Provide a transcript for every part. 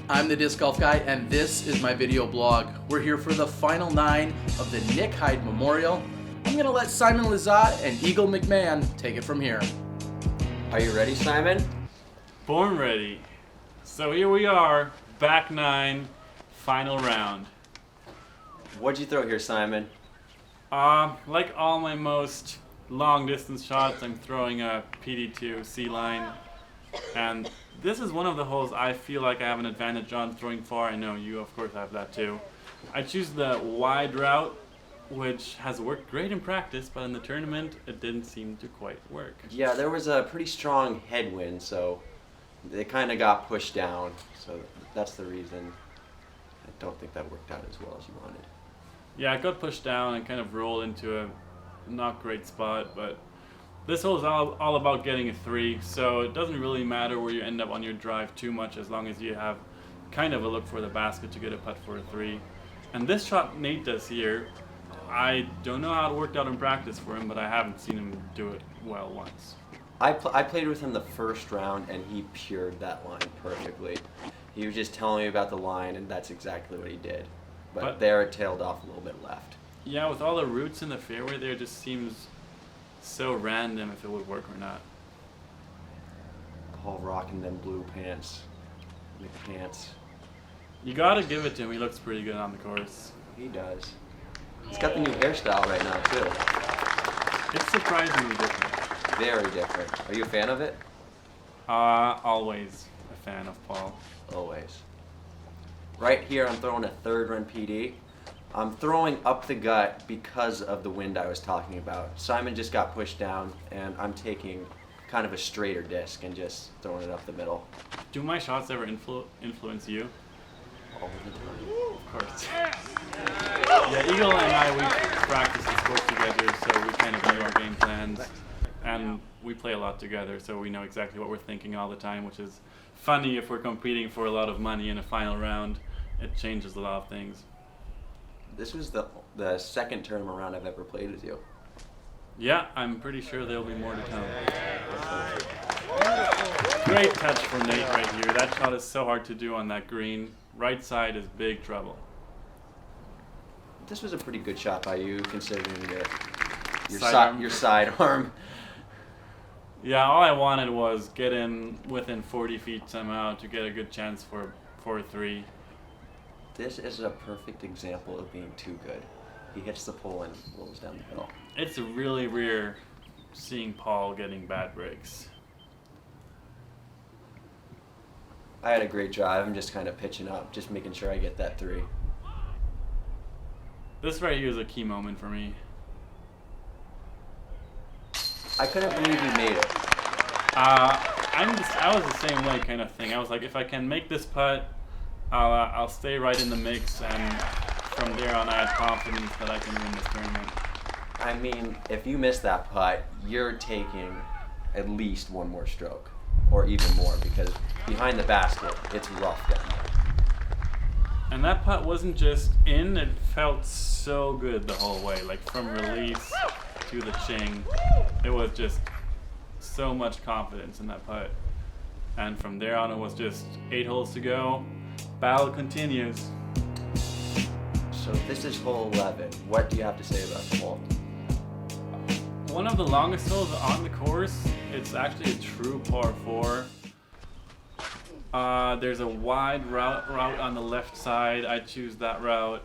I'm the Disc Golf Guy, and this is my video blog. We're here for the final 9 of the Nick Hyde Memorial. I'm going to let Simon Lizotte and Eagle McMahon take it from here. Are you ready, Simon? Born ready. So here we are, back 9, final round. What'd you throw here, Simon? Like all my most long distance shots, I'm throwing a PD2 C-line. And this is one of the holes I feel like I have an advantage on throwing far. I know you, of course, have that too. I choose the wide route, which has worked great in practice, but in the tournament, it didn't seem to quite work. Yeah, there was a pretty strong headwind, so they kind of got pushed down. So that's the reason I don't think that worked out as well as you wanted. Yeah, I got pushed down and kind of rolled into a not great spot, but this hole is all about getting a 3, so it doesn't really matter where you end up on your drive too much as long as you have kind of a look for the basket to get a putt for a 3. And this shot Nate does here, I don't know how it worked out in practice for him, but I haven't seen him do it well once. I played with him the first round, and he pured that line perfectly. He was just telling me about the line, and that's exactly what he did. But there it tailed off a little bit left. Yeah, with all the roots in the fairway there, it just seems so random if it would work or not. Paul rocking them blue pants. McPants. You gotta give it to him, he looks pretty good on the course. He does. He's got the new hairstyle right now, too. It's surprisingly different. Very different. Are you a fan of it? Always a fan of Paul. Always. Right here, I'm throwing a 3rd run PD. I'm throwing up the gut because of the wind I was talking about. Simon just got pushed down, and I'm taking kind of a straighter disc and just throwing it up the middle. Do my shots ever influence you? All the time. Of course. Yeah, Eagle and I, we practice the sport together, so we kind of know our game plans. And we play a lot together, so we know exactly what we're thinking all the time, which is funny if we're competing for a lot of money in a final round. It changes a lot of things. This was the second tournament round I've ever played with you. Yeah, I'm pretty sure there'll be more to come. Great touch from Nate right here. That shot is so hard to do on that green. Right side is big trouble. This was a pretty good shot by you, considering your Sidearm. sidearm. Yeah, all I wanted was get in within 40 feet somehow to get a good chance for a 3. This is a perfect example of being too good. He hits the pole and rolls down the hill. It's really rare seeing Paul getting bad breaks. I had a great drive. I'm just kind of pitching up, just making sure I get that 3. This right here is a key moment for me. I couldn't believe you made it. I was the same way kind of thing. I was like, if I can make this putt, I'll stay right in the mix, and from there on I had confidence that I can win this tournament. I mean, if you miss that putt, you're taking at least one more stroke, or even more, because behind the basket, it's rough down there. And that putt wasn't just in, it felt so good the whole way, like from release to the ching. It was just so much confidence in that putt. And from there on, it was just 8 holes to go. Battle continues. So this is hole 11. What do you have to say about the hole? One of the longest holes on the course. It's actually a true par 4. There's a wide route on the left side. I choose that route.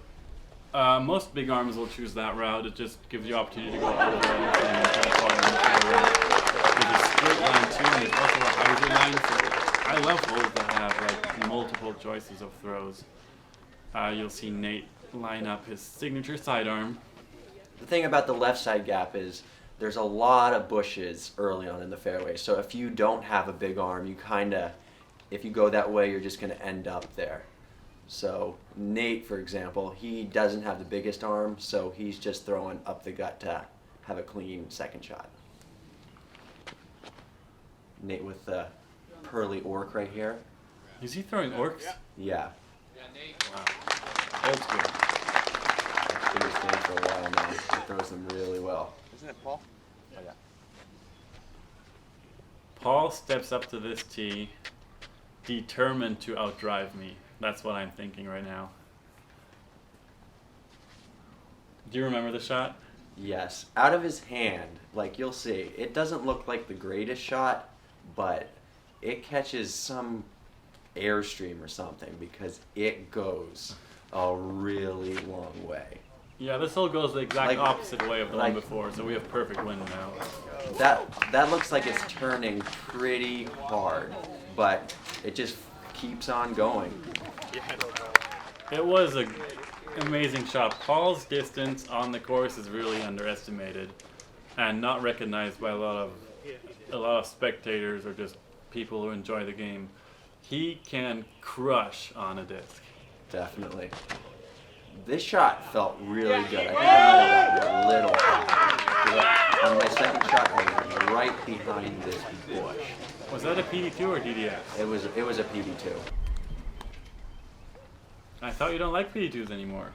Most big arms will choose that route. It just gives you opportunity to go over and there's a straight line too, and there's also a hyzer line. So I love holes that have like multiple choices of throws. You'll see Nate line up his signature sidearm. The thing about the left side gap is there's a lot of bushes early on in the fairway. So if you don't have a big arm, you if you go that way, you're just going to end up there. So Nate, for example, he doesn't have the biggest arm, so he's just throwing up the gut to have a clean second shot. Nate with the pearly orc right here. Is he throwing orcs? Yeah. Wow. Old school. He's been this game for a while now. He throws them really well. Isn't it Paul? Oh, yeah. Paul steps up to this tee, determined to outdrive me. That's what I'm thinking right now. Do you remember the shot? Yes, out of his hand, like you'll see, it doesn't look like the greatest shot, but it catches some airstream or something because it goes a really long way. Yeah, this hole goes the exact Like- opposite way of the like- one before, so we have perfect wind now. That looks like it's turning pretty hard, but it just keeps on going. It was an amazing shot. Paul's distance on the course is really underestimated and not recognized by a lot of spectators or just people who enjoy the game. He can crush on a disc. Definitely. This shot felt really good. I think I might have got a little high. On my second shot, I was right behind this bush. Was that a PD2 or DDS? It was a PB2. I thought you don't like PD2s anymore.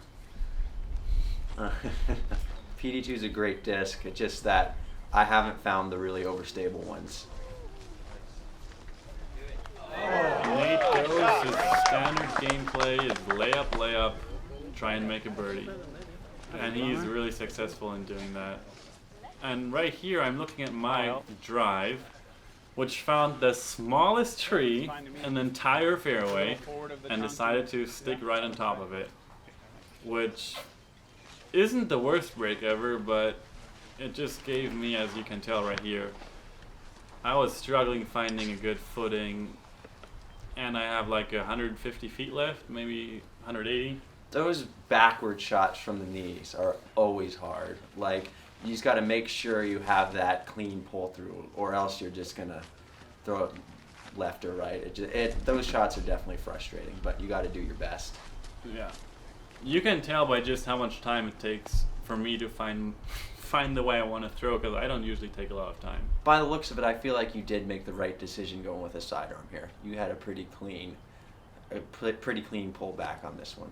PD2 is a great disc. It's just that I haven't found the really overstable ones. Nate goes, his standard gameplay is layup, layup, try and make a birdie. And he's really successful in doing that. And right here I'm looking at my drive, which found the smallest tree in the entire fairway and decided to stick right on top of it. Which isn't the worst break ever, but it just gave me, as you can tell right here, I was struggling finding a good footing, and I have like 150 feet left, maybe 180. Those backward shots from the knees are always hard. Like, you just got to make sure you have that clean pull through, or else you're just gonna throw it left or right. Those shots are definitely frustrating, but you got to do your best. Yeah. You can tell by just how much time it takes for me to find the way I want to throw, because I don't usually take a lot of time. By the looks of it, I feel like you did make the right decision going with a sidearm here. You had a pretty clean pull back on this one.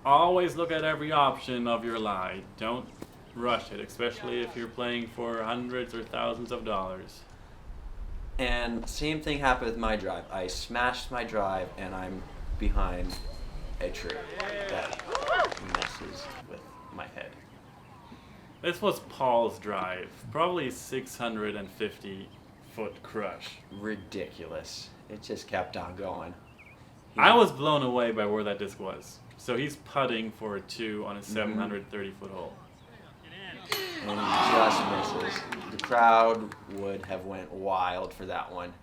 Always look at every option of your lie. Don't rush it, especially if you're playing for hundreds or thousands of dollars. And same thing happened with my drive. I smashed my drive, and I'm behind a tree that messes with my head. This was Paul's drive, probably 650-foot crush. Ridiculous. It just kept on going. I was blown away by where that disc was. So he's putting for a 2 on a 730-foot hole. And he just misses. The crowd would have went wild for that one.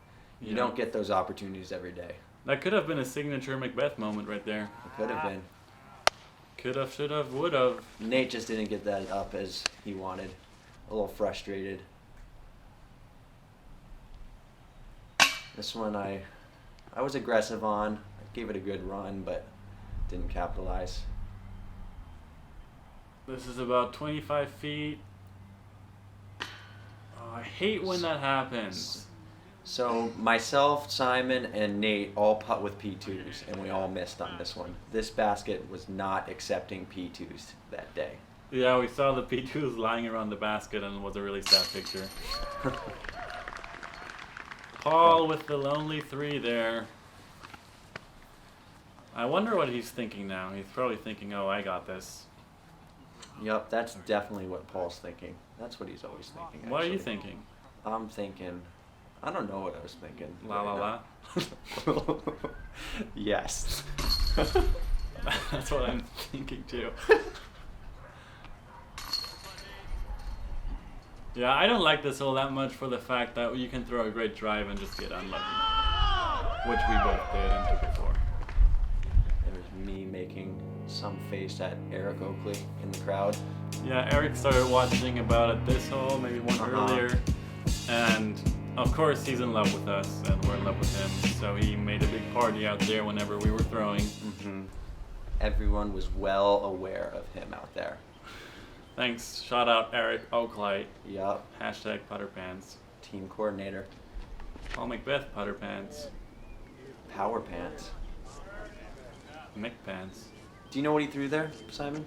You Yeah. don't get those opportunities every day. That could have been a signature McBeth moment right there. It could have been. Could have, should have, would have. Nate just didn't get that up as he wanted. A little frustrated. This one I was aggressive on. I gave it a good run, but didn't capitalize. This is about 25 feet. Oh, I hate when that happens. So myself, Simon, and Nate all putt with P2s, and we all missed on this one. This basket was not accepting P2s that day. Yeah, we saw the P2s lying around the basket, and it was a really sad picture. Paul with the lonely 3 there. I wonder what he's thinking now. He's probably thinking, oh, I got this. Yep, that's definitely what Paul's thinking. That's what he's always thinking. What are you actually. thinking? I'm thinking, I don't know what I was thinking. La la la. Yes. That's what I'm thinking too. Yeah, I don't like this hole that much for the fact that you can throw a great drive and just get unlucky. Which we both did and took it for. There's me making some face at Eric Oakley in the crowd. Yeah, Eric started watching about at this hole, maybe one earlier. And of course he's in love with us and we're in love with him. So he made a big party out there whenever we were throwing. Mm-hmm. Everyone was well aware of him out there. Thanks. Shout out Eric Oakley. Yup. Hashtag putter pants. Team coordinator. Paul McBeth putter pants. Power pants. Mick pants. Do you know what he threw there, Simon?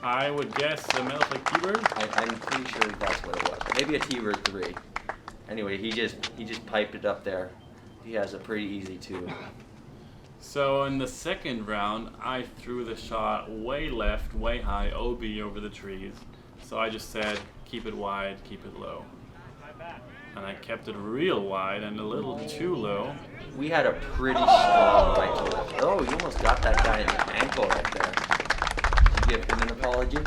I would guess a metal like T-bird. I'm pretty sure that's what it was. Maybe a T-bird 3. Anyway, he just piped it up there. he has a pretty easy 2. So in the second round, I threw the shot way left, way high, OB over the trees. So I just said, keep it wide, keep it low. And I kept it real wide and a little too low. We had a pretty strong right to left. Oh, you almost got that guy in the ankle right there. Did you give him an apology?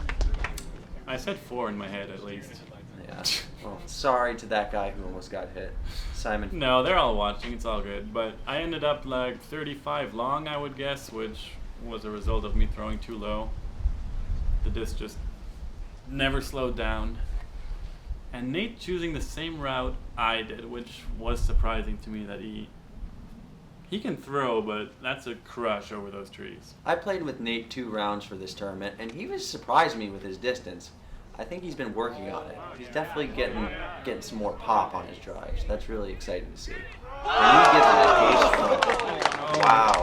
I said 4 in my head at least. Yeah. Well, sorry to that guy who almost got hit. Simon. No, they're all watching. It's all good. But I ended up like 35 long, I would guess, which was a result of me throwing too low. The disc just never slowed down. And Nate choosing the same route I did, which was surprising to me that he can throw, but that's a crush over those trees. I played with Nate 2 rounds for this tournament, and he was surprised me with his distance. I think he's been working on it. He's definitely getting some more pop on his drives. That's really exciting to see. And he gives it a ace front. Wow.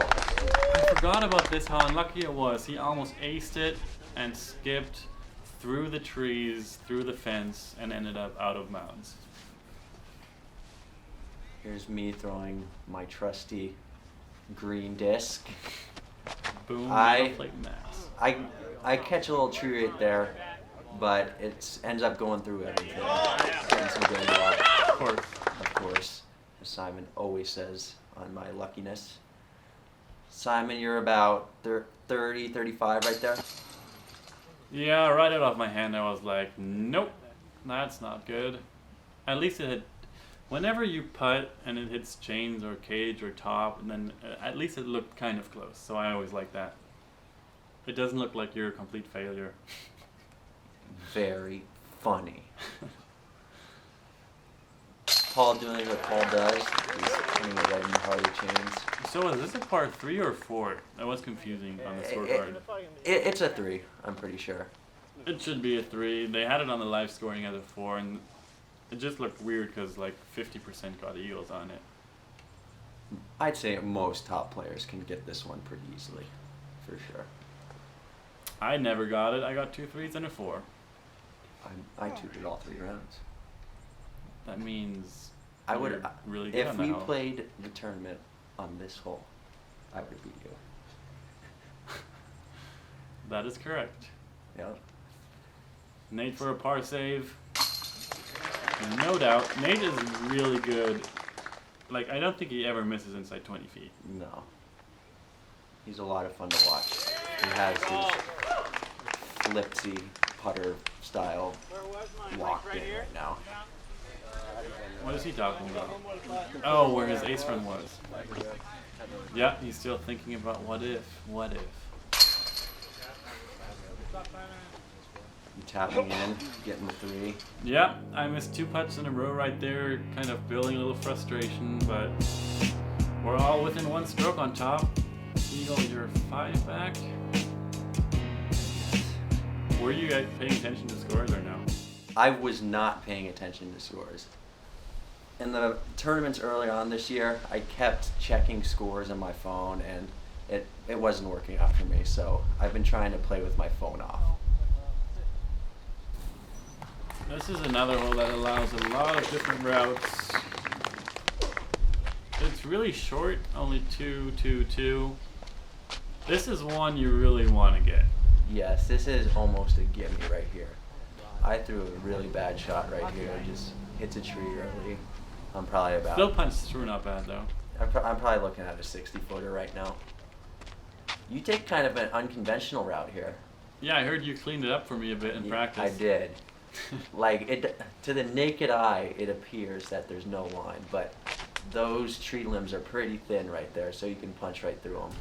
I forgot about this, how unlucky it was. He almost aced it and skipped through the trees, through the fence, and ended up out of bounds. Here's me throwing my trusty green disc. Boom, I plate max. I catch a little tree right there, but it ends up going through everything. Getting some good luck. Of course, as Simon always says on my luckiness. Simon, you're about 30, 35 right there. Yeah, right out of my hand, I was like, nope, that's not good. At least it had, whenever you putt and it hits chains or cage or top, and then at least it looked kind of close. So I always like that. It doesn't look like you're a complete failure. Very funny. Paul doing what Paul does. He's putting the red and harder chains. So is this a par 3 or 4? That was confusing on the scorecard. It's a 3, I'm pretty sure. It should be a 3. They had it on the live scoring as a 4, and it just looked weird because like 50% got eagles on it. I'd say most top players can get this one pretty easily, for sure. I never got it. I got 2 3s and a 4. I tooted all 3 rounds. That means I would you're really good if on we the hole. played the tournament on this hole, I would beat you. That is correct. Yeah. Nate for a par save. No doubt. Nate is really good. Like, I don't think he ever misses inside 20 feet. No. He's a lot of fun to watch. He has his flipsy putter style locked in right now. What is he talking about? Oh, where his ace run was. Yeah, he's still thinking about what if. I'm tapping in, getting the 3. Yeah, I missed 2 putts in a row right there, kind of building a little frustration, but we're all within 1 stroke on top. Eagle, you're 5 back. Were you paying attention to scores or no? I was not paying attention to scores. In the tournaments early on this year, I kept checking scores on my phone, and it wasn't working out for me, so I've been trying to play with my phone off. This is another hole that allows a lot of different routes. It's really short, only 2, 2, 2. This is one you really want to get. Yes, this is almost a gimme right here. I threw a really bad shot right here. It just hits a tree early. I'm probably about... Still punch through not bad though. I'm probably looking at a 60-footer right now. You take kind of an unconventional route here. Yeah, I heard you cleaned it up for me a bit in practice. I did. Like, to the naked eye, it appears that there's no line, but those tree limbs are pretty thin right there, so you can punch right through them.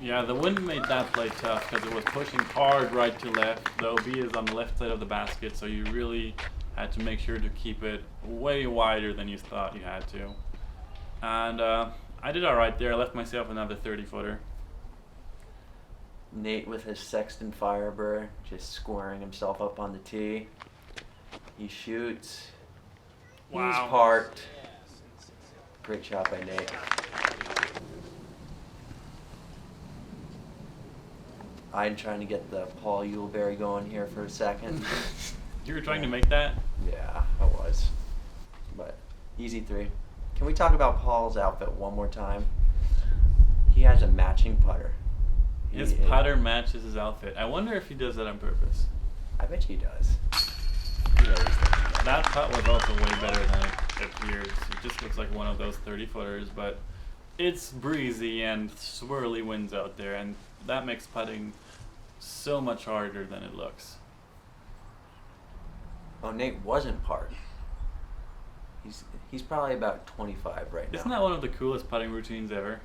Yeah, the wind made that play tough because it was pushing hard right to left. The OB is on the left side of the basket, so you really had to make sure to keep it way wider than you thought you had to. And I did all right there. I left myself another 30-footer. Nate with his Sexton Firebird, just squaring himself up on the tee. He shoots. Wow. He's parked. Great shot by Nate. I'm trying to get the Paul Yuleberry going here for a second. You were trying to make that? Yeah, I was. But easy 3. Can we talk about Paul's outfit one more time? He has a matching putter. His putter matches his outfit. I wonder if he does that on purpose. I bet he does. He always does that. That putt was also way better than it appears. It just looks like one of those 30-footers, but it's breezy and swirly winds out there, and that makes putting so much harder than it looks. Oh, Nate wasn't parred. He's probably about 25 right now. Isn't that one of the coolest putting routines ever?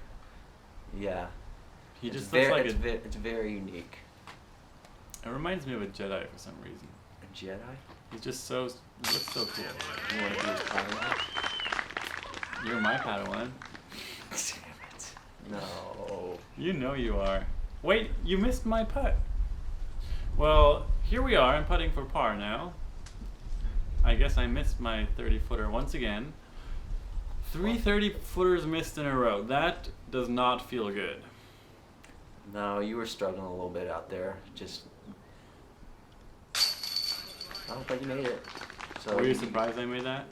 Yeah. He It's just looks like it's very unique. It reminds me of a Jedi for some reason. A Jedi? He's just looks so cool. You want to be his Padawan? You're my Padawan. Damn it. No. You know you are. Wait, you missed my putt. Well, here we are. I'm putting for par now. I guess I missed my 30-footer once again. 3 30-footers missed in a row. That does not feel good. No, you were struggling a little bit out there. I don't think you made it. So Were you surprised I made that?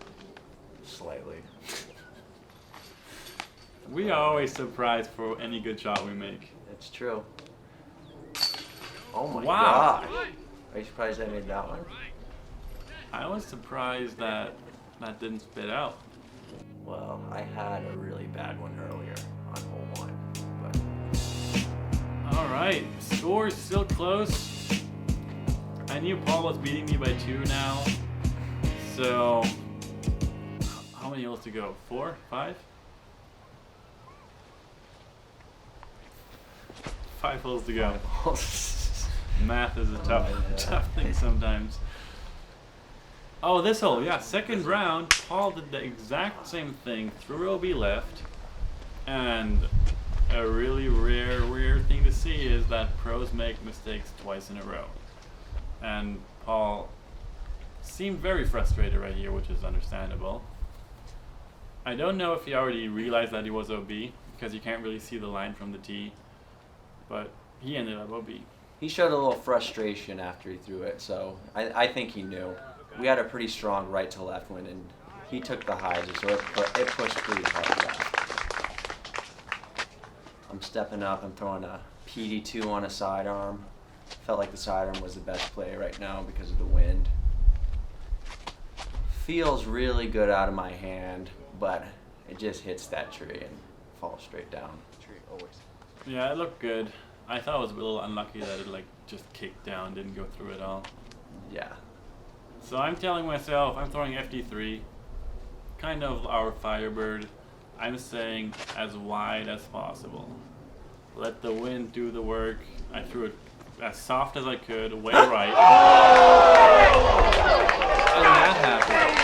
Slightly. We are always surprised for any good shot we make. That's true. Oh my Wow. gosh. Are you surprised I made that one? I was surprised that didn't spit out. Well, I had a really bad one earlier on hole 1, but All right, score's still close. I knew Paul was beating me by 2 now. So, how many holes to go? 4? 5? 5 holes to go. Math is a tough thing sometimes. Oh, this hole, yeah, second round, Paul did the exact same thing, threw OB left, and a really rare thing to see is that pros make mistakes twice in a row. And Paul seemed very frustrated right here, which is understandable. I don't know if he already realized that he was OB, because you can't really see the line from the tee, but he ended up OB. he showed a little frustration after he threw it, so I think he knew. We had a pretty strong right to left wind, and he took the hyzer, so it pushed pretty hard left. I'm stepping up. I'm throwing a PD2 on a sidearm. Felt like the sidearm was the best play right now because of the wind. Feels really good out of my hand, but it just hits that tree and falls straight down. Tree always. Yeah, it looked good. I thought it was a little unlucky that it just kicked down, didn't go through at all. Yeah. So I'm telling myself I'm throwing FD3, kind of our Firebird. I'm saying as wide as possible. Let the wind do the work. I threw it as soft as I could, way right. And that happened.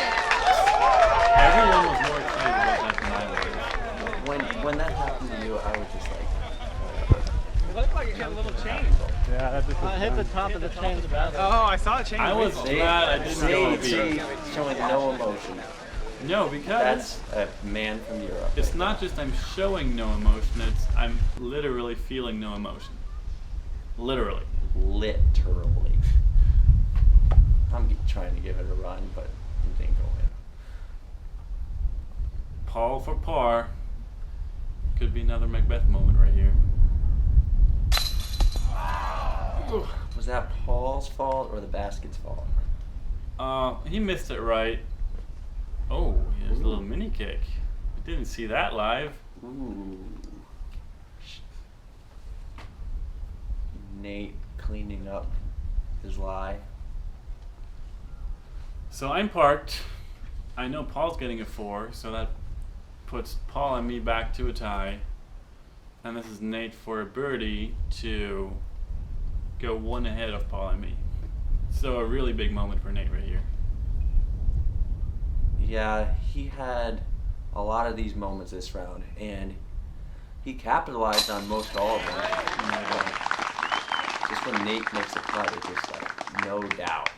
Everyone was more excited about that than I was. When that happened to you, I was just like, whatever. It looked like it hit a little chain. Yeah, that just Hit the top of the chain. Oh, I saw a chain. I was glad I didn't go OB. Showing no emotion. No, because That's a man from Europe. it's not just I'm showing no emotion, it's I'm literally feeling no emotion. Literally. Literally. I'm trying to give it a run, but it didn't go in. Paul for par. Could be another McBeth moment right here. Was that Paul's fault or the basket's fault? He missed it right. Oh, here's a little mini kick. I didn't see that live. Ooh. Nate cleaning up his lie. So I'm parked. I know Paul's getting a 4, so that puts Paul and me back to a tie. And this is Nate for a birdie to go 1 ahead of Paul and me. So a really big moment for Nate right here. Yeah, he had a lot of these moments this round, and he capitalized on most all of them. Just when Nate makes a putt, it's just like, no doubt.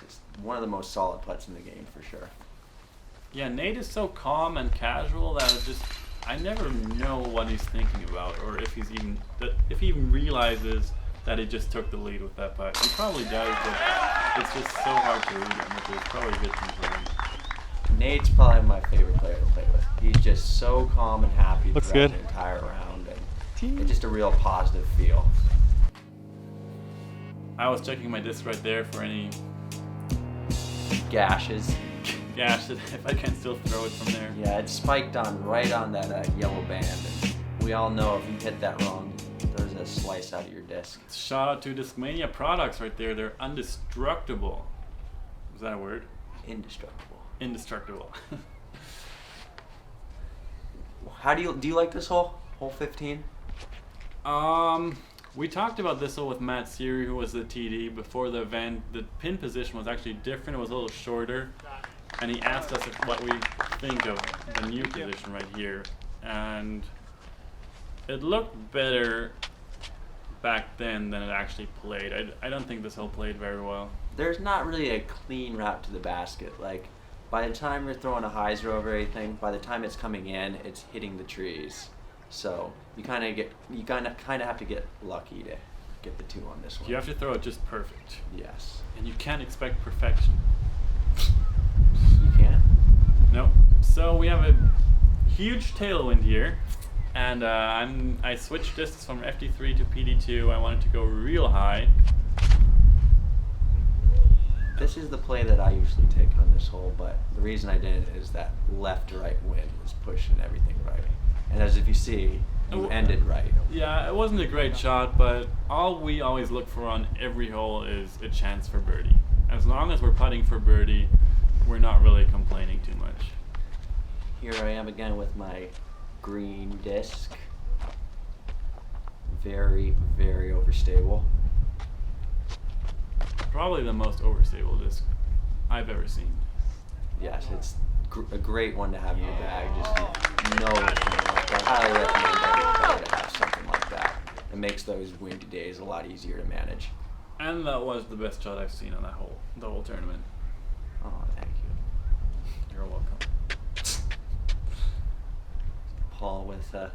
Just one of the most solid putts in the game for sure. Yeah, Nate is so calm and casual that I never know what he's thinking about, or if he even realizes that he just took the lead with that putt. He probably does, but it's just so hard to read him, which is probably a good thing for him. Nate's probably my favorite player to play with. He's just so calm and happy Looks throughout good. the entire round, and it's just a real positive feel. I was checking my disc right there for any Gashes. gash that if I can still throw it from there. Yeah, it's spiked right on that yellow band, and we all know if you hit that wrong, there's a slice out of your disc. Shout out to Discmania products right there. They're indestructible. Is that a word? Indestructible. Indestructible. How do you like this hole? Hole 15? We talked about this hole with Matt Seary, who was the TD before the event. The pin position was actually different. It was a little shorter, and he asked us what we think of the new position right here, and it looked better back then than it actually played. I don't think this hole played very well. There's not really a clean route to the basket. Like, by the time you're throwing a hyzer over everything, by the time it's coming in, it's hitting the trees. So you kind of have to get lucky to get the 2 on this one. You have to throw it just perfect, Yes. and you can't expect perfection. You can. Nope. So we have a huge tailwind here, and I switched discs from FD3 to PD2. I wanted to go real high. This is the play that I usually take on this hole, but the reason I didn't is that left to right wind was pushing everything right. And as if you see, you ended right. Yeah, it wasn't a great shot, but all we always look for on every hole is a chance for birdie. As long as we're putting for birdie, we're not really complaining too much. Here I am again with my green disc. Very, very overstable. Probably the most overstable disc I've ever seen. Yes, it's a great one to have in your bag. Just know it's going to work. I highly recommend every player to have something like that. It makes those windy days a lot easier to manage. And that was the best shot I've seen on that hole, the whole tournament. Oh, thank you. You're welcome. Paul with a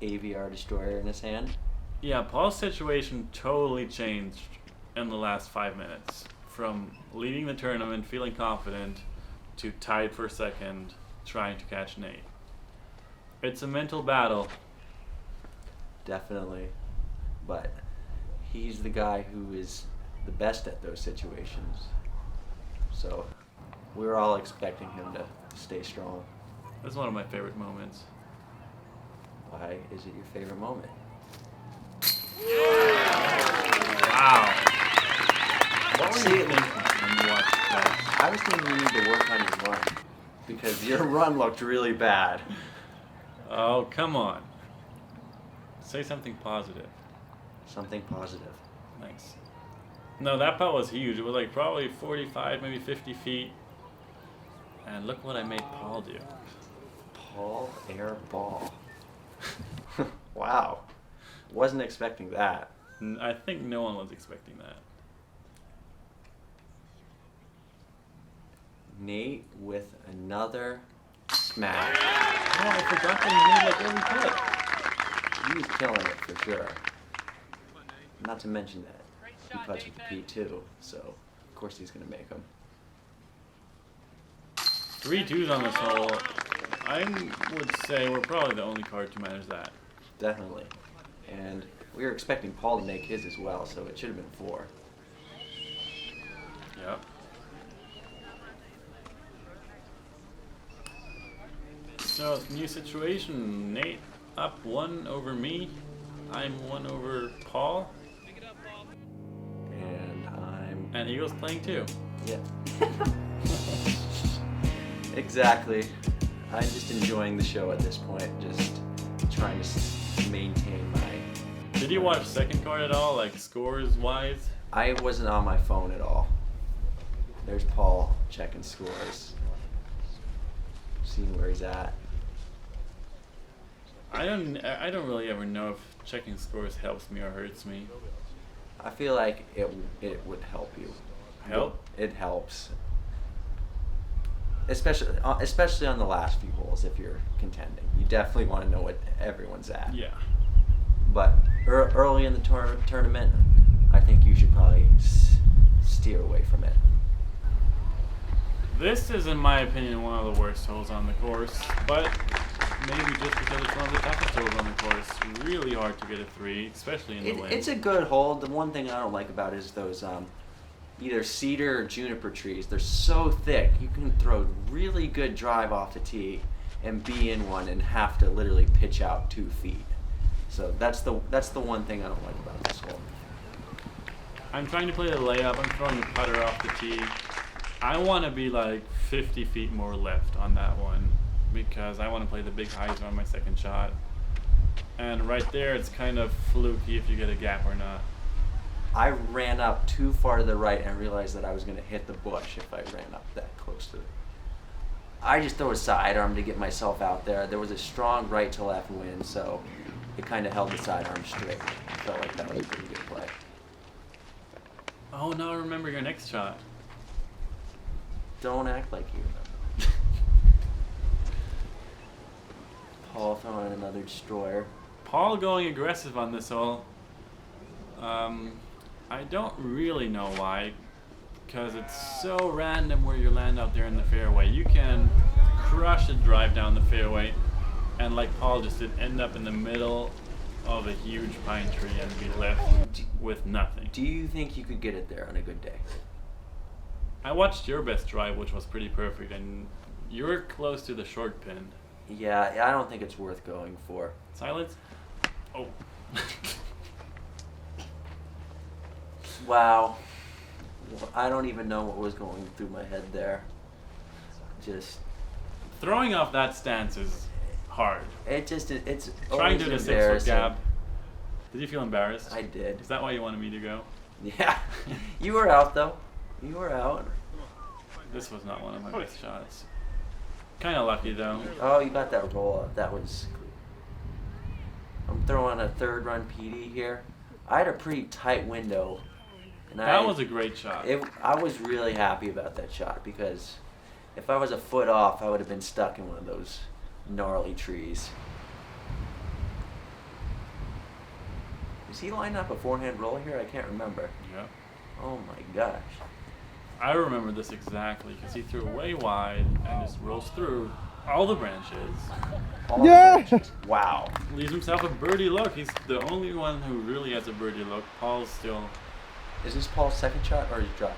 AVR destroyer in his hand. Yeah, Paul's situation totally changed in the last 5 minutes. From leading the tournament, feeling confident, to tied for second, trying to catch Nate. It's a mental battle. Definitely. But he's the guy who is the best at those situations. So we're all expecting him to stay strong. That's one of my favorite moments. Why is it your favorite moment? Wow. What were you thinking when you watched that? I was thinking you need to work on your run because your run looked really bad. Oh, come on. Say something positive. Something positive. Thanks. No, that putt was huge. It was like probably 45, maybe 50 feet. And look what I made Paul do. Paul air ball. Wow. Wasn't expecting that. I think no one was expecting that. Nate with another smash. Oh, I forgot that he made like every putt. He was killing it for sure. Not to mention that he putts with the P2, so of course he's going to make them. 3 2s on this hole. I would say we're probably the only card to manage that. Definitely. And we were expecting Paul to make his as well, so it should have been 4. Yep. So, new situation. Nate up 1 over me. I'm 1 over Paul. And Eagle's playing too. Yeah. Exactly. I'm just enjoying the show at this point. Just trying to maintain my... Did you watch second card at all, like scores-wise? I wasn't on my phone at all. There's Paul checking scores. Seeing where he's at. I don't really ever know if checking scores helps me or hurts me. I feel like it would help you. Help? It helps. Especially on the last few holes if you're contending. You definitely want to know what everyone's at. Yeah. But early in the tournament, I think you should probably steer away from it. This is, in my opinion, one of the worst holes on the course, but maybe just because it's one of the toughest holes on the course. Really hard to get a 3, especially in the wind. It's a good hole. The one thing I don't like about it is those either cedar or juniper trees. They're so thick. You can throw really good drive off the tee and be in one and have to literally pitch out 2 feet. So that's the one thing I don't like about this hole. I'm trying to play the layup. I'm throwing a putter off the tee. I want to be like 50 feet more left on that one because I want to play the big hyzer on my second shot. And right there, it's kind of fluky if you get a gap or not. I ran up too far to the right and realized that I was going to hit the bush if I ran up that close to it. I just threw a sidearm to get myself out there. There was a strong right to left wind, so it kind of held the sidearm straight. I felt like that was a pretty good play. Oh, now I remember your next shot. Don't act like you remember. Paul throwing another destroyer. Paul going aggressive on this hole. I don't really know why, because it's so random where you land out there in the fairway. You can crush a drive down the fairway, and like Paul just did, end up in the middle of a huge pine tree and be left with nothing. Do you think you could get it there on a good day? I watched your best drive, which was pretty perfect, and you were close to the short pin. Yeah, I don't think it's worth going for. Silence? Oh. Wow. I don't even know what was going through my head there. Just Throwing off that stance is hard. it's Trying always to do a 6-foot embarrassing. gap. Did you feel embarrassed? I did. Is that why you wanted me to go? Yeah. You were out though. You were out. This was not one of my best shots. Kind of lucky though. Oh, you got that roll up. That was. I'm throwing a 3rd run PD here. I had a pretty tight window. And That was a great shot. I was really happy about that shot because if I was a foot off, I would have been stuck in one of those gnarly trees. Is he lining up a forehand roll here? I can't remember. Yeah. Oh my gosh. I remember this exactly because he threw way wide and just rolls through all the branches. All the branches. Wow. Leaves himself a birdie look. He's the only one who really has a birdie look. Paul's still. Is this Paul's 2nd shot or his drop?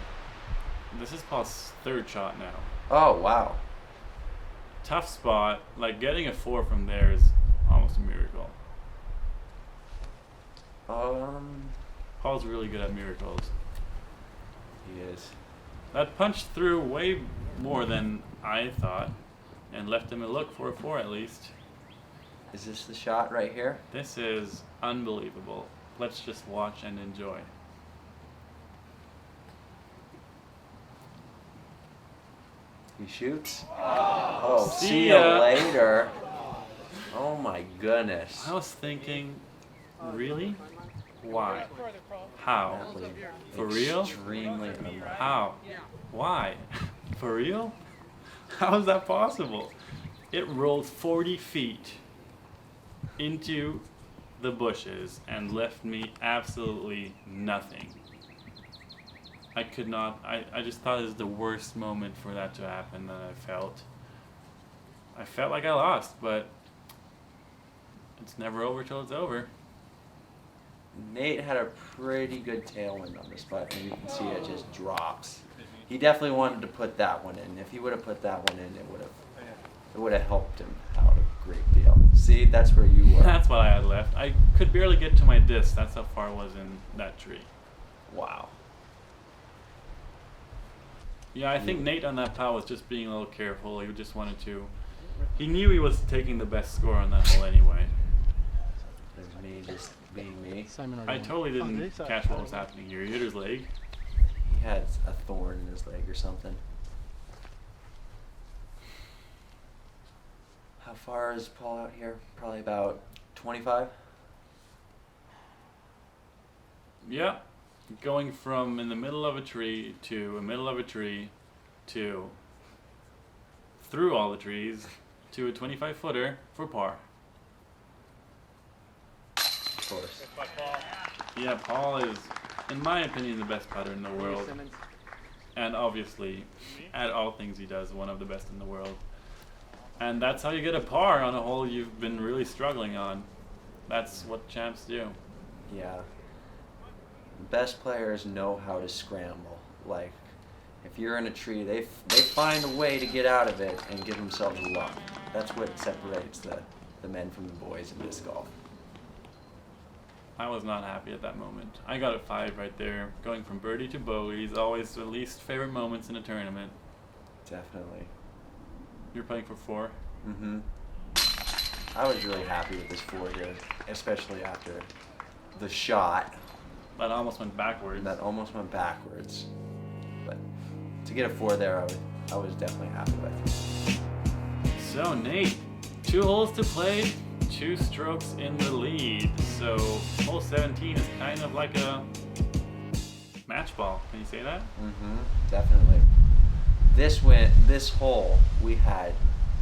This is Paul's 3rd shot now. Oh, wow. Tough spot. Like getting a 4 from there is almost a miracle. Paul's really good at miracles. He is. That punched through way more than I thought and left him a look for a 4 at least. Is this the shot right here? This is unbelievable. Let's just watch and enjoy. He shoots. Oh, See see you ya. later. Oh my goodness. I was thinking, really? Why? How? For real? Extremely unlucky. How? Why? For real? How is that possible? It rolled 40 feet into the bushes and left me absolutely nothing. I could not, I just thought it was the worst moment for that to happen that I felt. I felt like I lost, but it's never over till it's over. Nate had a pretty good tailwind on this putt, and you can see it just drops. He definitely wanted to put that one in. If he would have put that one in, it would have helped him out a great deal. See, that's where you were. That's what I had left. I could barely get to my disc. That's how far I was in that tree. Wow. Yeah, I think Nate on that putt was just being a little careful. He just wanted to. He knew he was taking the best score on that hole anyway. There's me just being me. I totally didn't catch what was happening here. He hit his leg. He had a thorn in his leg or something. How far is Paul out here? Probably about 25? Yeah. Going from in the middle of a tree to a middle of a tree to through all the trees to a 25-footer for par. Of course. Yeah, Paul is, in my opinion, the best putter in the world. and obviously, at all things he does, one of the best in the world. And that's how you get a par on a hole you've been really struggling on. That's what champs do. Yeah. Best players know how to scramble. Like, if you're in a tree, they find a way to get out of it and give themselves luck. That's what separates the men from the boys in disc golf. I was not happy at that moment. I got a 5 right there. Going from birdie to bogey is always the least favorite moments in a tournament. Definitely. You're playing for 4? Mm-hmm. I was really happy with this 4 here, especially after the shot. That almost went backwards. That almost went backwards. But to get a 4 there, I was definitely happy with. So Nate, 2 holes to play, 2 strokes in the lead. So hole 17 is kind of like a match ball. Can you say that? Mm-hmm. Definitely. This hole, we had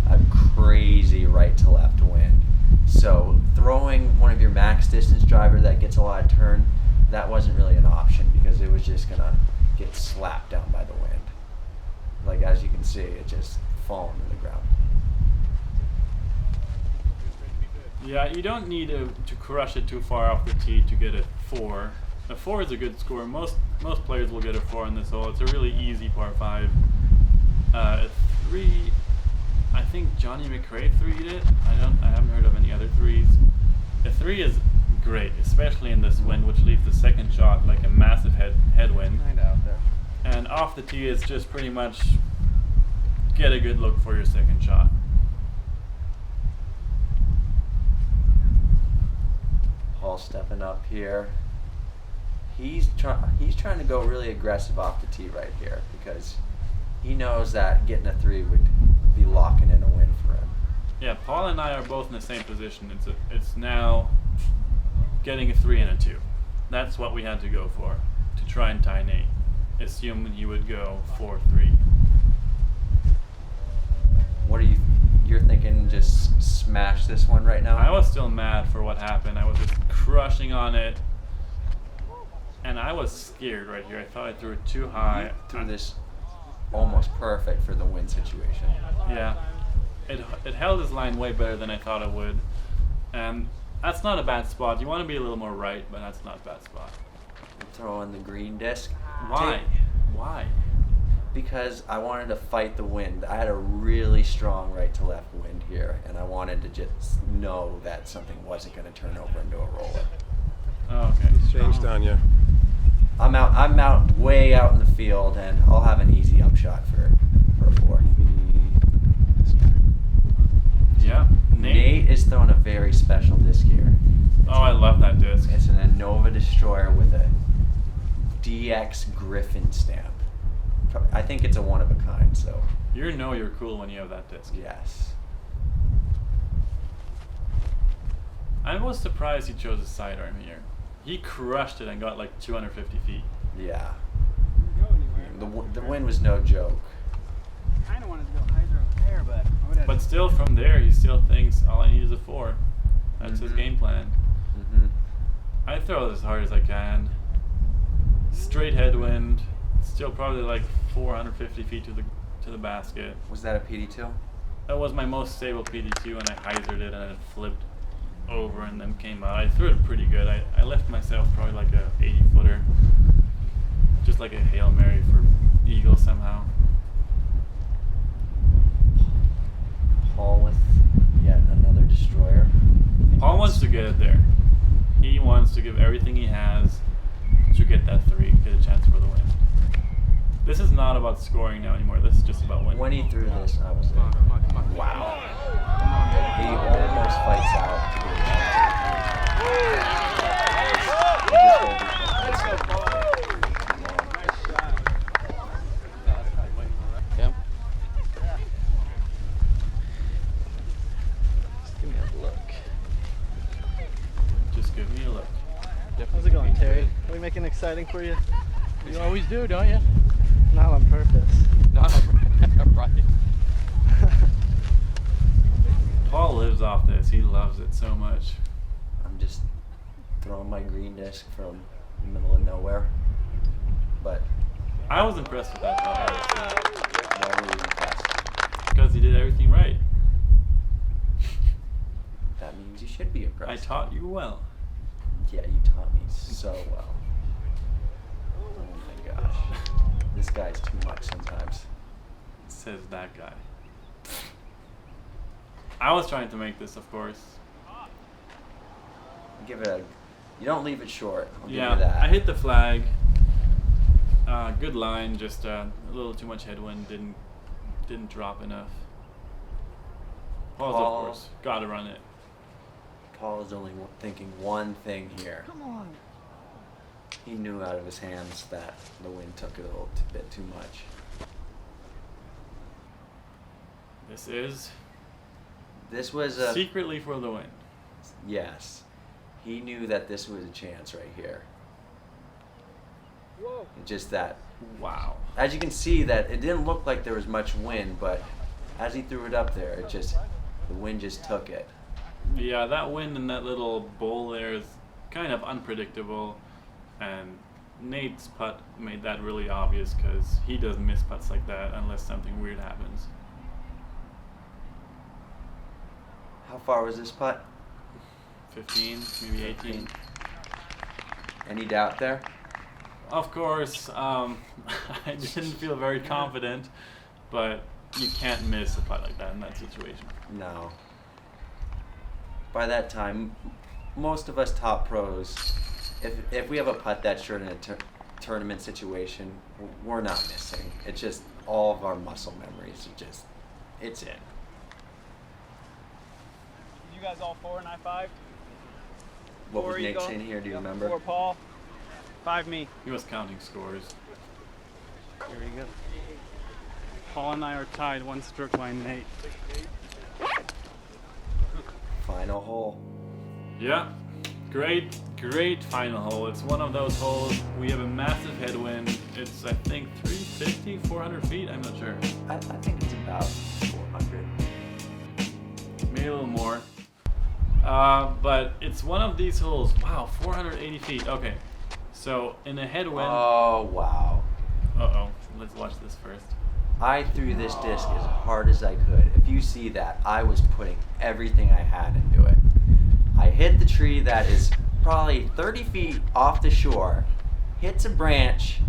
a crazy right to left wind. So throwing one of your max distance driver that gets a lot of turn, that wasn't really an option because it was just gonna get slapped down by the wind. Like, as you can see, it just falling to the ground. Yeah, you don't need to crush it too far off the tee to get a 4. A 4 is a good score. Most players will get a 4 on this hole. It's a really easy par 5. A 3, I think Johnny McRae 3'd it. I haven't heard of any other 3s. A 3 is great, especially in this wind, which leaves the second shot like a massive headwind. Kind of out there. And off the tee is just pretty much get a good look for your second shot. Paul stepping up here. He's trying to go really aggressive off the tee right here because he knows that getting a 3 would be locking in a win for him. Yeah, Paul and I are both in the same position. It's now getting a 3 and a 2. That's what we had to go for to try and tie Nate, assuming he would go 4-3. What are you're thinking? Just smash this one right now? I was still mad for what happened. I was just crushing on it, and I was scared right here. I thought I threw it too high. Threw this almost perfect for the win situation. Yeah, it held his line way better than I thought it would, and that's not a bad spot. You want to be a little more right, but that's not a bad spot. Throw in the green disc. Why? Why? Because I wanted to fight the wind. I had a really strong right to left wind here, and I wanted to just know that something wasn't going to turn over into a roller. Oh, okay. Changed on you. I'm out way out in the field, and I'll have an easy upshot for 4. Yeah, Nate is throwing a very special disc here. Oh, I love that disc. It's an Innova Destroyer with a DX Griffin stamp. I think it's a one of a kind, so You know you're cool when you have that disc. yes. I was surprised he chose a sidearm here. He crushed it and got like 250 feet. Yeah. Go anywhere. The wind was no joke. Kind of wanted to go hydro there, but I would have. But still, from there, he still thinks all I need is a 4. That's his game plan. Mm-hmm. I throw it as hard as I can. Straight headwind. Still probably like 450 feet to the basket. Was that a PD2? That was my most stable PD2, and I hyzered it and it flipped over and then came out. I threw it pretty good. I left myself probably like a 80-footer. Just like a Hail Mary for Eagle somehow. Paul with yet another destroyer. Paul wants to get it there. He wants to give everything he has to get that 3, get a chance for the win. This is not about scoring now anymore. This is just about winning. When he threw this, I was there. Come on. Wow. He almost fights out to get Yeah. Just give me a look. Just give me a look. How's it going, Terry? Are we making it exciting for you? You always do, don't you? Not on purpose. Not right. Paul lives off this. He loves it so much. I'm just throwing my green disc from the middle of nowhere. But I was impressed with that putt, honestly, Why were you impressed? because he did everything right. That means you should be I impressed. taught you well. Yeah, you taught me so well. Oh my gosh. This guy's too much sometimes. Says that guy. I was trying to make this, of course. Give it a. You don't leave it short. I'll give Yeah, you that. I hit the flag. Good line, just a little too much headwind. Didn't drop enough. Paul's, of Paul. course, gotta run it. Paul is only thinking one thing here. Come on. He knew out of his hands that the wind took it a little bit too much. This was a. Secretly for the win. Yes. He knew that this was a chance right here. Whoa. Just that. Wow. As you can see, that it didn't look like there was much wind, but as he threw it up there, the wind just took it. Yeah, that wind in that little bowl there is kind of unpredictable, and Nate's putt made that really obvious because he doesn't miss putts like that unless something weird happens. How far was this putt? 15, maybe 18. Any doubt there? Of course, I didn't feel very confident, but you can't miss a putt like that in that situation. No. By that time, most of us top pros, if we have a putt that's short in a tournament situation, we're not missing. It's just all of our muscle memories. It's in. You guys all 4 and I 5? What was 4 Nate Eagle. saying here? Do you Yep, remember? 4 Paul. 5 me. He was counting scores. Here we go. Paul and I are tied, 1 stroke behind Nate. Final hole. Yeah, great final hole. It's one of those holes. We have a massive headwind. It's, I think, 350, 400 feet. I'm not sure. I think it's about 400. Maybe a little more. But it's one of these holes. Wow, 480 feet. Okay. So in a headwind. Oh, wow. Uh-oh. Let's watch this first. I threw this disc as hard as I could. If you see that, I was putting everything I had into it. I hit the tree that is probably 30 feet off the shore, hits a branch,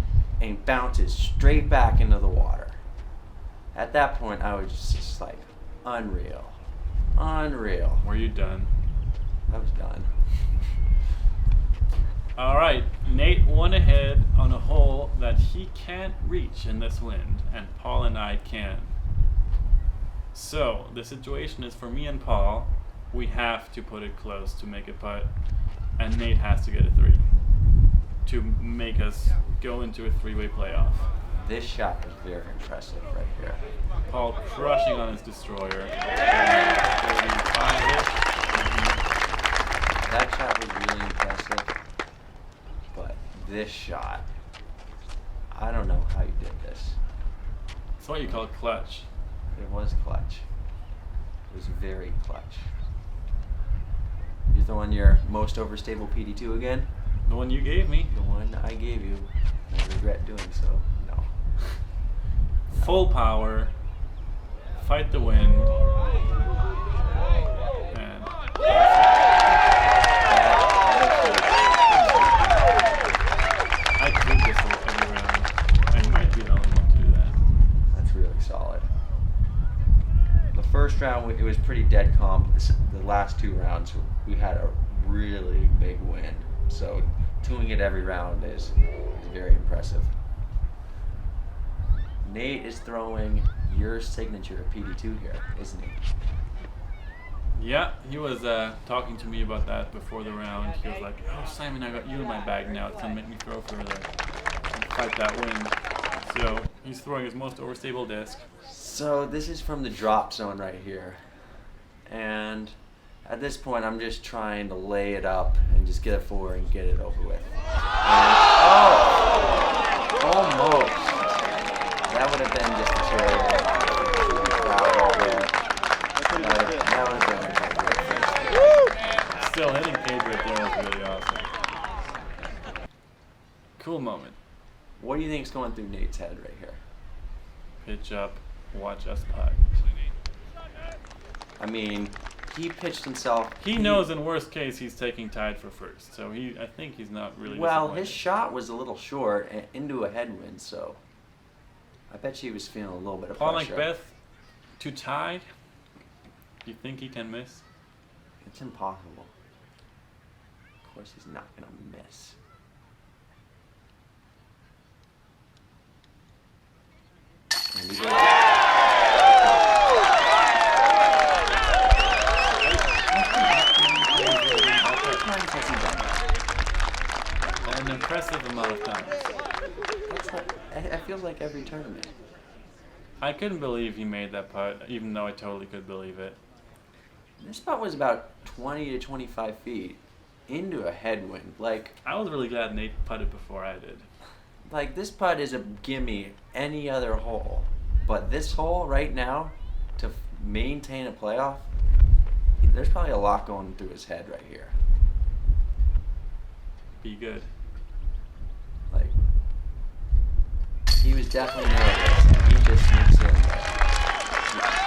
and bounces straight back into the water. At that point, I was just like, unreal. Unreal. Were you done? I was done. All right, Nate went ahead on a hole that he can't reach in this wind, and Paul and I can. So the situation is for me and Paul, we have to put it close to make a putt, and Nate has to get a 3 to make us go into a 3-way playoff. This shot was very impressive right here. Paul crushing on his destroyer. 35-ish. That shot was really impressive. But this shot, I don't know how you did this. That's what you call clutch. It was clutch. It was very clutch. You're throwing your most overstable PD2 again? The one you gave me. The one I gave you. I regret doing so. No. Full power. Fight the wind. And I do this every round. I might be the only one to do that. That's really solid. The first round, it was pretty dead calm. The last 2 rounds, we had a really big win. So doing it every round is very impressive. Nate is throwing your signature PD2 here, isn't he? Yeah, he was talking to me about that before the round. He was like, "Oh, Simon, I got you in my bag now. It's gonna make me throw further and fight that wind." So he's throwing his most overstable disc. So this is from the drop zone right here. And at this point, I'm just trying to lay it up and just get it forward and get it over with. And, oh! Almost. That would have been just a cherry. Crowd all there. That would have been Still hitting Cage right there was really awesome. Cool moment. What do you think is going through Nate's head right here? Pitch up, watch us putt. I mean, he pitched himself. He knows in worst case he's taking tied for first, so I think he's not really Well, disappointed. his shot was a little short and into a headwind, so I bet she was feeling a little bit of Paul pressure. McBeth to tie. You think he can miss? It's impossible. Of course, he's not gonna miss. And he An impressive amount of times. I feel like every tournament. I couldn't believe he made that putt, even though I totally could believe it. This putt was about 20 to 25 feet into a headwind. Like I was really glad Nate putted before I did. this putt is a gimme any other hole. But this hole right now, to maintain a playoff, there's probably a lot going through his head right here. Be good. Like, he was definitely nervous, and he just sneaks in there.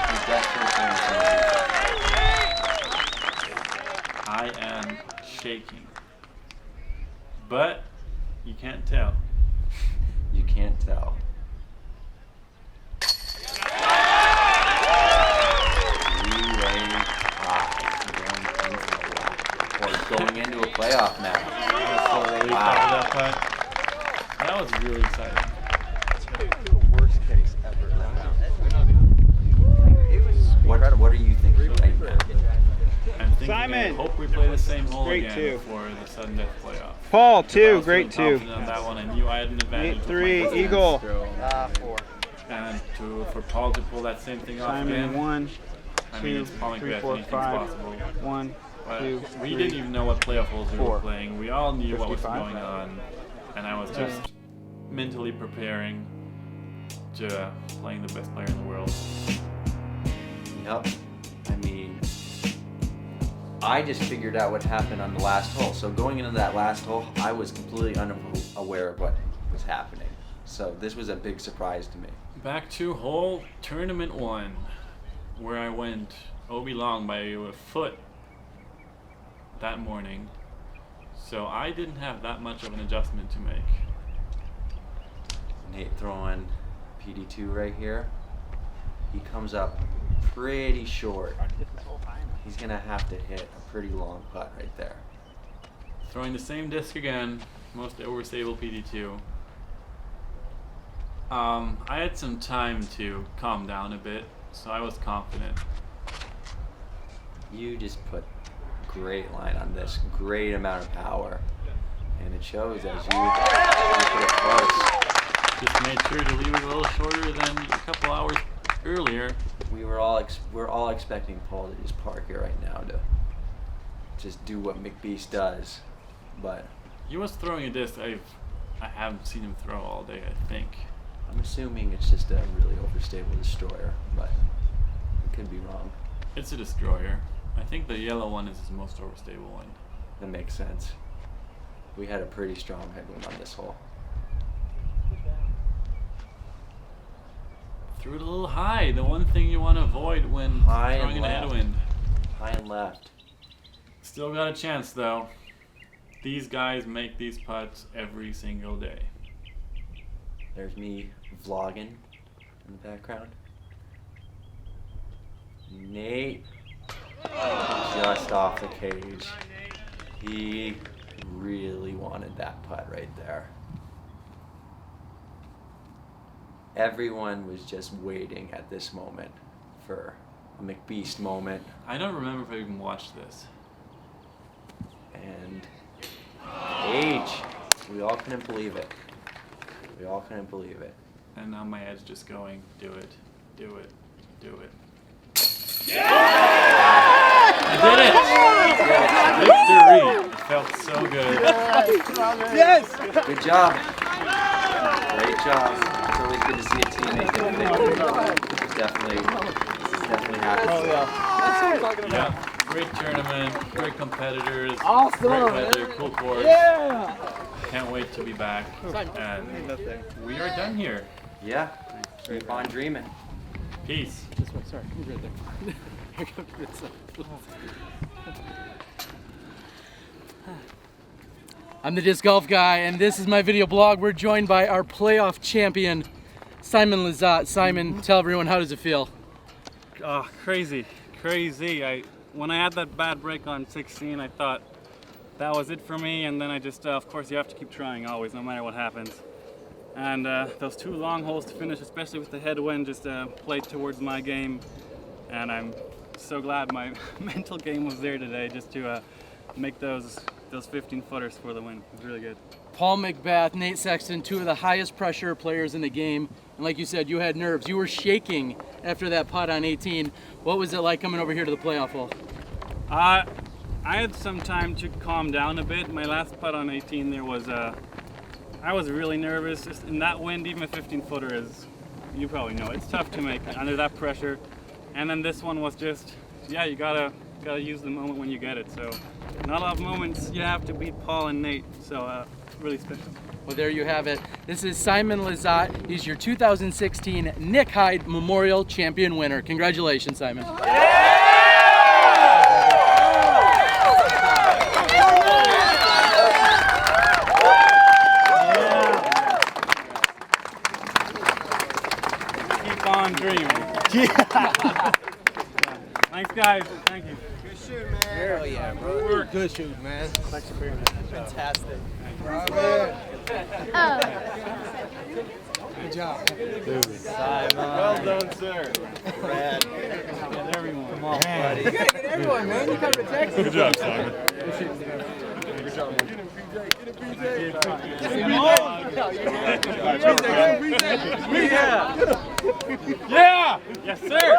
He definitely sneaks in there. I am shaking. But you can't tell. You can't tell. Going into a playoff now. So relief after that putt. That was really exciting. The worst case ever. It was What are you thinking right now? I'm thinking Simon! I hope we play the same hole Great again two. for the sudden death playoff. Paul, I two. was Great feeling two. confident on that one. I knew I had an advantage. Nate, with my 3. distance. Eagle. 4. And for Paul to pull that same thing off Simon, again. 1, I mean, 2, it's Paul 3, McBeth. 4, Anything's 5. possible. 1, But 2, we 3. didn't even know what playoff holes we were 4. playing. We all knew what was 55. going on, and I was just mentally preparing to playing the best player in the world. Yep. I mean, I just figured out what happened on the last hole. So going into that last hole, I was completely unaware of what was happening. So this was a big surprise to me. Back to hole tournament 1, where I went OB long by a foot that morning. So I didn't have that much of an adjustment to make. Nate throwing PD2 right here. He comes up pretty short. He's going to have to hit a pretty long putt right there. Throwing the same disc again, most overstable PD2. I had some time to calm down a bit, so I was confident. You just put great line on this, great amount of power. And it shows as you put it close. Just made sure to leave it a little shorter than a couple hours earlier. We're all expecting Paul to just park it right now to just do what McBeast does. But He was throwing a disc I haven't seen him throw all day, I think. I'm assuming it's just a really overstable destroyer, but I could be wrong. It's a destroyer. I think the yellow one is his most overstable one. That makes sense. We had a pretty strong headwind on this hole. Threw it a little high, the one thing you want to avoid when High and throwing in a left. headwind. High and left. Still got a chance though. These guys make these putts every single day. There's me vlogging in the background. Nate just off the cage. He really wanted that putt right there. Everyone was just waiting at this moment for a McBeast moment, I don't remember if I even watched this. and H, we all couldn't believe it. We all couldn't believe it. And now my head's just going, do it, do it, do it. I did it! Victory! It felt so good. Good job. Great job. It's always good to see a teammate get a victory. It's definitely happy. Yeah. Great tournament, great competitors, Awesome, great man. weather, cool course. Yeah! Can't wait to be back. And we are done here. Yeah. Keep on dreaming. Peace. This way, sorry, come right there. I'm the disc golf guy, and this is my video blog. We're joined by our playoff champion, Simon Lizotte. Simon, tell everyone, how does it feel? Oh, crazy. When I had that bad break on 16, I thought that was it for me, and then I just, of course, you have to keep trying always, no matter what happens. And those 2 long holes to finish, especially with the headwind, just played towards my game, and I'm so glad my mental game was there today, just to make those 15-footers for the win. It was really good. Paul McBeth, Nate Sexton, 2 of the highest pressure players in the game. And like you said, you had nerves. You were shaking after that putt on 18. What was it like coming over here to the playoff hole? I had some time to calm down a bit. My last putt on 18, I was really nervous. Just in that wind, even a 15-footer is, you probably know, it's tough to make under that pressure. And then this one was just, yeah, you gotta use the moment when you get it. So not a lot of moments you have to beat Paul and Nate. So really special. Well, there you have it. This is Simon Lizotte. He's your 2016 Nick Hyde Memorial Champion winner. Congratulations, Simon. Keep on dreaming. Yeah. Thanks, guys. Thank you. Good shoot, man. Hell yeah, bro. Good shoot, man. Fantastic. Good job. Well done, sir. Brad. Get everyone. Come on, buddy. You gotta get everyone, man. You come to Texas. Good job, Simon. Good job, man. Get him, PJ. Yeah. Yes, sir.